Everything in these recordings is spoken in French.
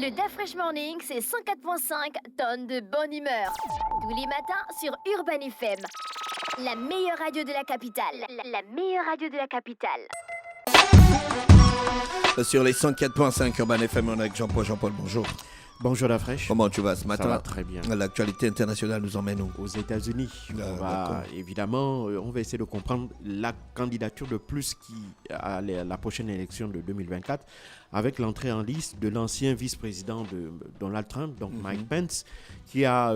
Le DaFresh Morning, c'est 104.5 tonnes de bonne humeur. Tous les matins sur Urban FM. La meilleure radio de la capitale. La meilleure radio de la capitale. Sur les 104.5 Urban FM, on est avec Jean-Paul. Jean-Paul, bonjour. Bonjour DaFresh. Comment tu vas ce matin? Ça va très bien. L'actualité internationale nous emmène où? Aux États-Unis. On va essayer de comprendre la candidature de plus à la prochaine élection de 2024 avec l'entrée en liste de l'ancien vice-président de Donald Trump, donc Mike Pence, qui a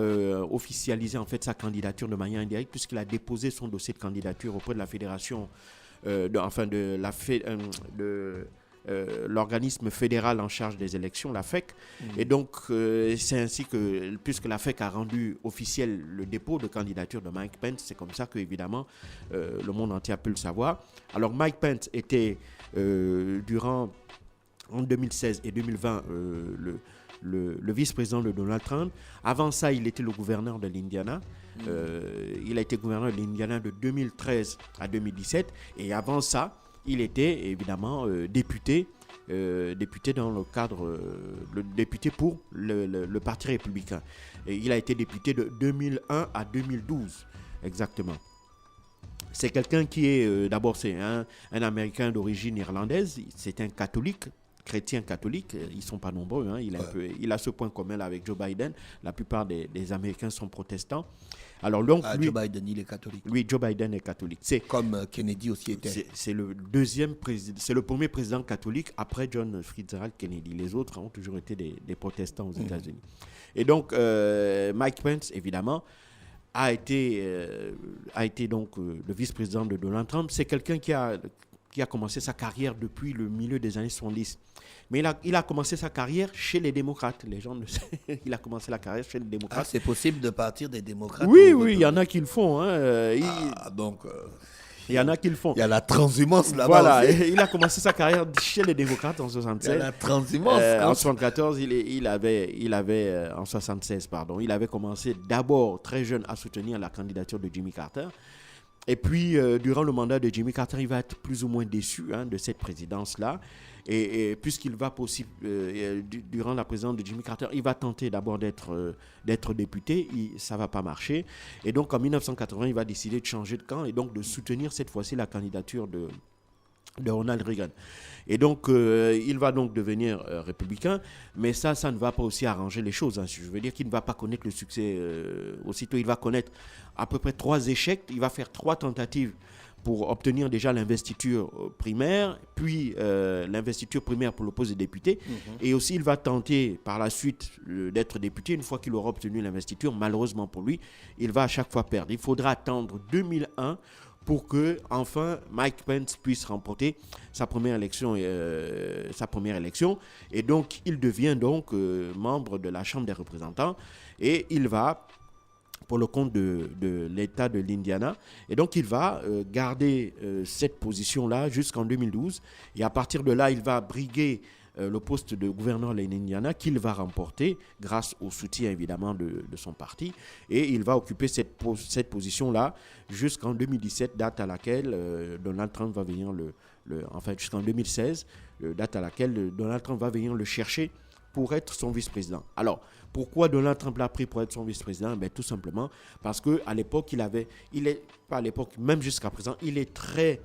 officialisé en fait sa candidature de manière indirecte puisqu'il a déposé son dossier de candidature auprès de la fédération, l'organisme fédéral en charge des élections, la FEC. Et donc, c'est ainsi que, puisque la FEC a rendu officiel le dépôt de candidature de Mike Pence, c'est comme ça que, évidemment, le monde entier a pu le savoir. Alors, Mike Pence était, en 2016 et 2020, le vice-président de Donald Trump. Avant ça, il était le gouverneur de l'Indiana. Il a été gouverneur de l'Indiana de 2013 à 2017. Et avant ça, il était évidemment député dans le cadre, député pour le Parti républicain. Et il a été député de 2001 à 2012, exactement. C'est quelqu'un qui est, d'abord, c'est un Américain d'origine irlandaise, c'est un catholique, chrétien catholique, ils ne sont pas nombreux, hein. Il a ce point commun avec Joe Biden, la plupart des Américains sont protestants. Alors donc, Joe Biden, il est catholique. Oui, Joe Biden est catholique. Comme Kennedy aussi était. C'est le premier président catholique après John Fitzgerald Kennedy. Les autres ont toujours été des protestants aux États-Unis. Et donc, Mike Pence, évidemment, a été donc le vice-président de Donald Trump. C'est quelqu'un qui a commencé sa carrière depuis le milieu des années 70. Mais il a commencé sa carrière chez les démocrates. Les gens le savent. Il a commencé la carrière chez les démocrates. C'est possible de partir des démocrates? Oui, il y en a qui le font. Il y en a qui le font. Il y a la transhumance là-bas. Voilà, il a commencé sa carrière chez les démocrates en 76. Il y a la transhumance. En 74, il avait en 76, pardon. Il avait commencé d'abord très jeune à soutenir la candidature de Jimmy Carter. Et puis, durant le mandat de Jimmy Carter, il va être plus ou moins déçu de cette présidence-là. Et puisqu'il va possible, durant la présidence de Jimmy Carter, il va tenter d'abord d'être député. Ça ne va pas marcher. Et donc, en 1980, il va décider de changer de camp et donc de soutenir cette fois-ci la candidature de Ronald Reagan. Et donc, il va donc devenir républicain, mais ça ne va pas aussi arranger les choses. Je veux dire qu'il ne va pas connaître le succès aussitôt. Il va connaître à peu près 3 échecs. Il va faire 3 tentatives pour obtenir déjà l'investiture primaire, puis l'investiture primaire pour le poste de député. Et aussi, il va tenter par la suite d'être député. Une fois qu'il aura obtenu l'investiture, malheureusement pour lui, il va à chaque fois perdre. Il faudra attendre 2001 pour que enfin Mike Pence puisse remporter sa première élection. Et donc, il devient donc membre de la Chambre des représentants et il va pour le compte de l'État de l'Indiana. Et donc, il va garder cette position-là jusqu'en 2012. Et à partir de là, il va briguer le poste de gouverneur de l'Indiana qu'il va remporter grâce au soutien évidemment de son parti. Et il va occuper cette position-là jusqu'en 2017, date à laquelle Donald Trump va venir jusqu'en 2016, date à laquelle Donald Trump va venir le chercher pour être son vice-président. Alors, pourquoi Donald Trump l'a pris pour être son vice-président? Tout simplement parce qu'à l'époque, même jusqu'à présent, il est très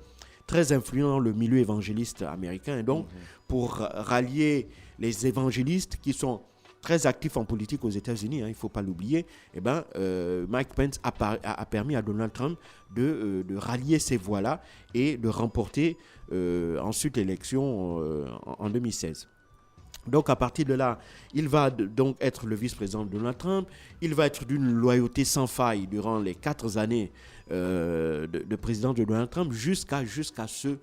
influent dans le milieu évangéliste américain. Et donc, pour rallier les évangélistes qui sont très actifs en politique aux États-Unis, il ne faut pas l'oublier, Mike Pence a permis à Donald Trump de rallier ces voix-là et de remporter ensuite l'élection en 2016. Donc, à partir de là, il va donc être le vice-président de Donald Trump. Il va être d'une loyauté sans faille durant les 4 années de président de Donald Trump jusqu'à ce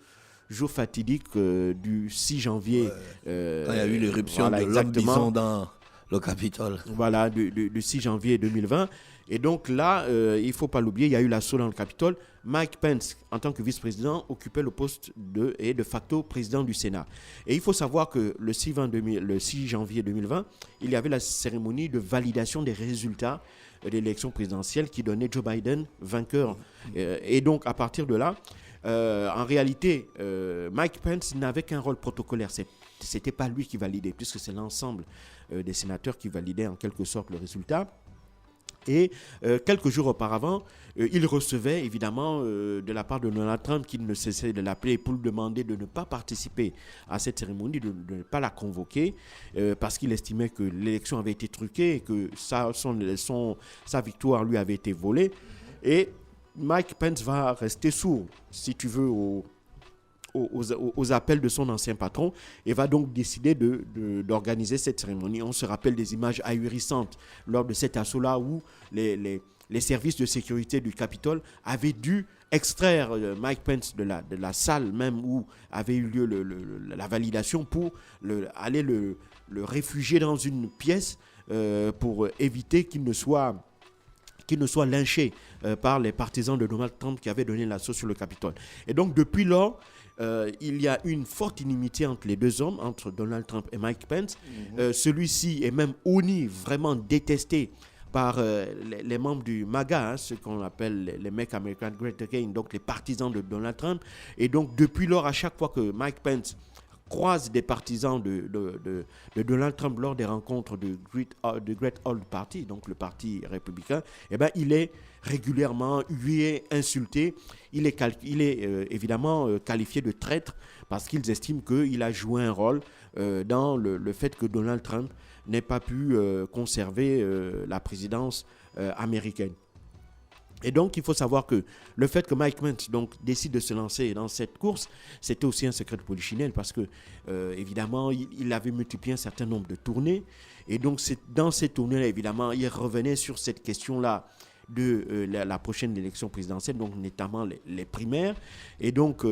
jour fatidique du 6 janvier. Quand il y a eu l'éruption de l'homme bison dans le Capitole. Voilà, du 6 janvier 2020. Et donc là, il ne faut pas l'oublier, il y a eu l'assaut dans le Capitole. Mike Pence, en tant que vice-président, occupait le poste de facto président du Sénat. Et il faut savoir que le 6 janvier 2020, il y avait la cérémonie de validation des résultats de l'élection présidentielle qui donnait Joe Biden vainqueur. Et donc, à partir de là, en réalité, Mike Pence n'avait qu'un rôle protocolaire. c'était pas lui qui validait, puisque c'est l'ensemble des sénateurs qui validaient en quelque sorte le résultat. Et quelques jours auparavant, il recevait évidemment de la part de Donald Trump, qui ne cessait de l'appeler pour lui demander de ne pas participer à cette cérémonie, de ne pas la convoquer, parce qu'il estimait que l'élection avait été truquée et que sa victoire lui avait été volée. Et Mike Pence va rester sourd, si tu veux, aux appels de son ancien patron, et va donc décider d'organiser cette cérémonie. On se rappelle des images ahurissantes lors de cet assaut-là où les services de sécurité du Capitole avaient dû extraire Mike Pence de la salle même où avait eu lieu la validation pour aller le réfugier dans une pièce pour éviter qu'il ne soit lynché par les partisans de Donald Trump qui avaient donné l'assaut sur le Capitole. Et donc depuis lors, il y a une forte inimitié entre les deux hommes, entre Donald Trump et Mike Pence. Celui-ci est même vraiment détesté par les membres du MAGA, ce qu'on appelle les Make America Great Again, donc les partisans de Donald Trump. Et donc depuis lors, à chaque fois que Mike Pence croise des partisans de Donald Trump lors des rencontres de Great Old Party, donc le parti républicain, eh ben, il est régulièrement hué, insulté. Il est évidemment qualifié de traître parce qu'ils estiment qu'il a joué un rôle dans le fait que Donald Trump n'ait pas pu conserver la présidence américaine. Et donc, il faut savoir que le fait que Mike Pence décide de se lancer dans cette course, c'était aussi un secret de polichinelle parce que, évidemment, il avait multiplié un certain nombre de tournées. Et donc, dans ces tournées-là, évidemment, il revenait sur cette question-là de la prochaine élection présidentielle, donc notamment les primaires. Et donc,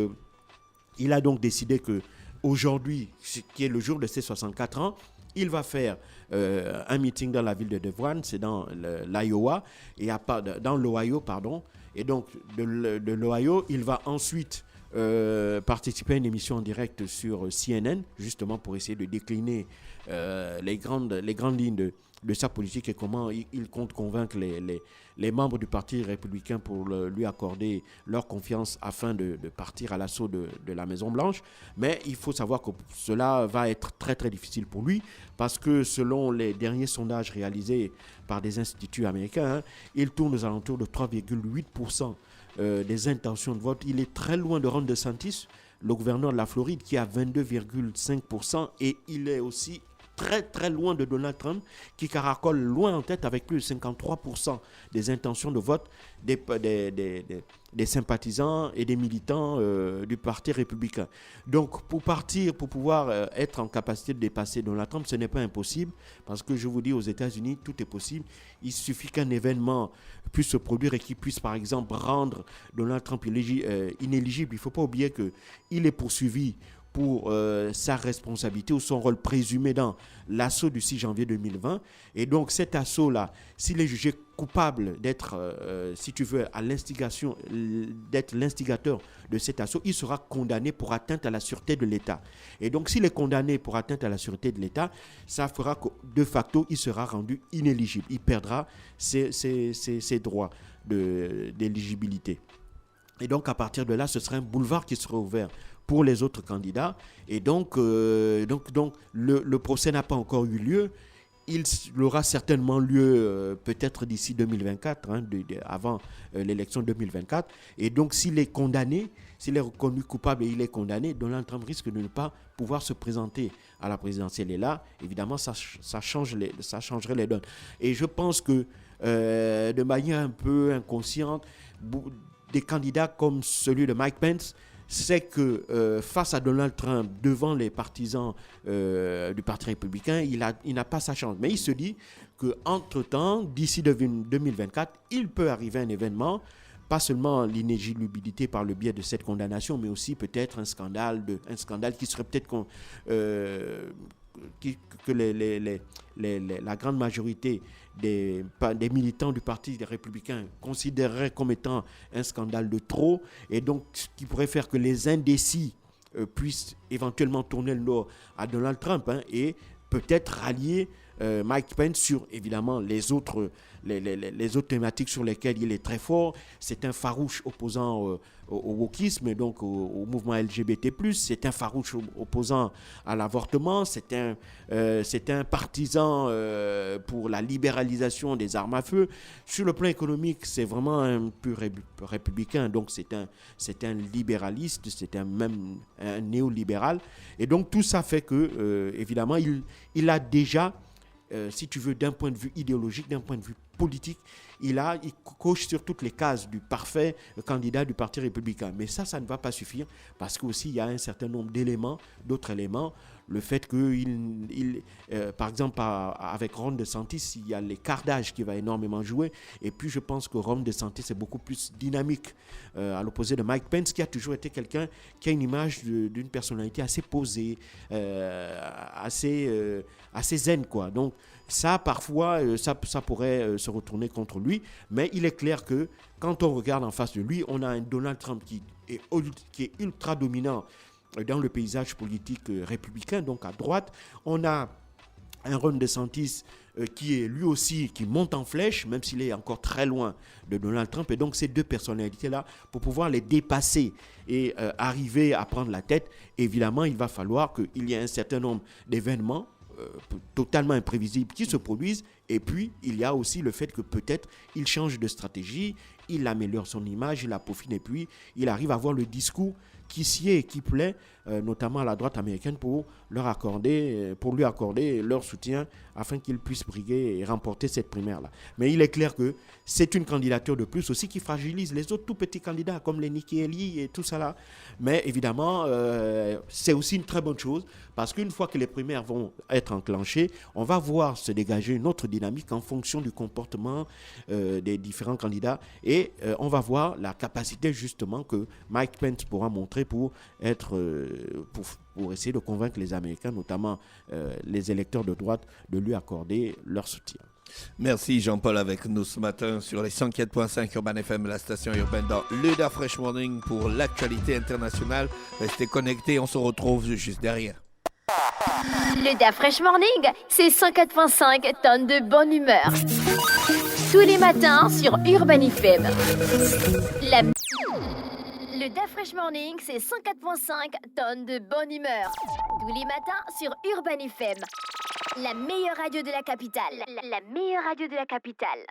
il a donc décidé qu'aujourd'hui, qui est le jour de ses 64 ans, il va faire un meeting dans la ville de Des Moines, c'est dans l'Iowa, dans l'Ohio, pardon. Et donc, de l'Ohio, il va ensuite participer à une émission en direct sur CNN, justement pour essayer de décliner les grandes lignes de sa politique et comment il compte convaincre les membres du Parti républicain pour lui accorder leur confiance afin de partir à l'assaut de la Maison-Blanche. Mais il faut savoir que cela va être très très difficile pour lui parce que selon les derniers sondages réalisés par des instituts américains, il tourne aux alentours de 3,8% des intentions de vote. Il est très loin de Ron DeSantis, le gouverneur de la Floride, qui a 22,5%, et il est aussi très très loin de Donald Trump, qui caracole loin en tête avec plus de 53% des intentions de vote des sympathisants et des militants du Parti républicain. Donc pour pouvoir être en capacité de dépasser Donald Trump, ce n'est pas impossible, parce que je vous dis, aux États-Unis, tout est possible. Il suffit qu'un événement puisse se produire et qu'il puisse par exemple rendre Donald Trump inéligible. Il ne faut pas oublier qu'il est poursuivi pour sa responsabilité ou son rôle présumé dans l'assaut du 6 janvier 2020. Et donc cet assaut-là, s'il est jugé coupable d'être, si tu veux, d'être l'instigateur de cet assaut, il sera condamné pour atteinte à la sûreté de l'État. Et donc s'il est condamné pour atteinte à la sûreté de l'État, ça fera que de facto, il sera rendu inéligible. Il perdra ses droits d'éligibilité. Et donc à partir de là, ce sera un boulevard qui sera ouvert pour les autres candidats. Et donc le procès n'a pas encore eu lieu. Il aura certainement lieu peut-être d'ici 2024, avant l'élection 2024. Et donc s'il est condamné, s'il est reconnu coupable et il est condamné, Donald Trump risque de ne pas pouvoir se présenter à la présidentielle. Et là, évidemment, ça changerait les donnes. Et je pense que de manière un peu inconsciente, des candidats comme celui de Mike Pence, c'est que face à Donald Trump, devant les partisans du Parti républicain, il n'a pas sa chance. Mais il se dit qu'entre-temps, d'ici 2024, il peut arriver un événement, pas seulement l'inéligibilité par le biais de cette condamnation, mais aussi peut-être un scandale qui serait peut-être que la grande majorité des militants du Parti républicain considéreraient comme étant un scandale de trop, et donc ce qui pourrait faire que les indécis puissent éventuellement tourner le dos à Donald Trump et peut-être rallier Mike Pence sur, évidemment, les autres thématiques sur lesquelles il est très fort. C'est un farouche opposant au wokisme, donc au mouvement LGBT+. C'est un farouche opposant à l'avortement. C'est un partisan pour la libéralisation des armes à feu. Sur le plan économique, c'est vraiment un pur républicain. Donc c'est un libéraliste, même un néolibéral. Et donc tout ça fait que, évidemment, il a déjà, si tu veux, d'un point de vue idéologique, d'un point de vue politique, il coche sur toutes les cases du parfait candidat du Parti républicain. Mais ça ne va pas suffire parce qu'aussi il y a un certain nombre d'autres éléments. Le fait que, par exemple, avec Ron DeSantis, il y a l'écart d'âge qui va énormément jouer. Et puis, je pense que Ron DeSantis est beaucoup plus dynamique, à l'opposé de Mike Pence, qui a toujours été quelqu'un qui a une image d'une personnalité assez posée, assez zen, quoi. Donc, ça, parfois, ça pourrait se retourner contre lui. Mais il est clair que quand on regarde en face de lui, on a un Donald Trump qui est ultra dominant dans le paysage politique républicain, donc à droite. On a un Ron DeSantis qui est lui aussi, qui monte en flèche, même s'il est encore très loin de Donald Trump. Et donc ces deux personnalités-là, pour pouvoir les dépasser et arriver à prendre la tête, évidemment, il va falloir qu'il y ait un certain nombre d'événements totalement imprévisibles qui se produisent. Et puis, il y a aussi le fait que peut-être il change de stratégie, il améliore son image, il la peaufine et puis il arrive à avoir le discours qui sied et qui plaît, notamment à la droite américaine, pour lui accorder leur soutien afin qu'il puisse briguer et remporter cette primaire-là. Mais il est clair que c'est une candidature de plus aussi qui fragilise les autres tout petits candidats comme les Nikki Haley et tout ça là. Mais évidemment, c'est aussi une très bonne chose parce qu'une fois que les primaires vont être enclenchées, on va voir se dégager une autre dynamique en fonction du comportement des différents candidats et on va voir la capacité justement que Mike Pence pourra montrer pour essayer de convaincre les Américains, notamment les électeurs de droite, de lui accorder leur soutien. Merci Jean-Paul avec nous ce matin sur les 104.5 Urban FM, la station urbaine dans le Da Fresh Morning pour l'actualité internationale. Restez connectés, on se retrouve juste derrière. Le Da Fresh Morning, c'est 104.5 tonnes de bonne humeur. Tous les matins sur Urban FM. Le Da Fresh Morning, c'est 104.5 tonnes de bonne humeur. Tous les matins sur Urban FM. La meilleure radio de la capitale. La meilleure radio de la capitale.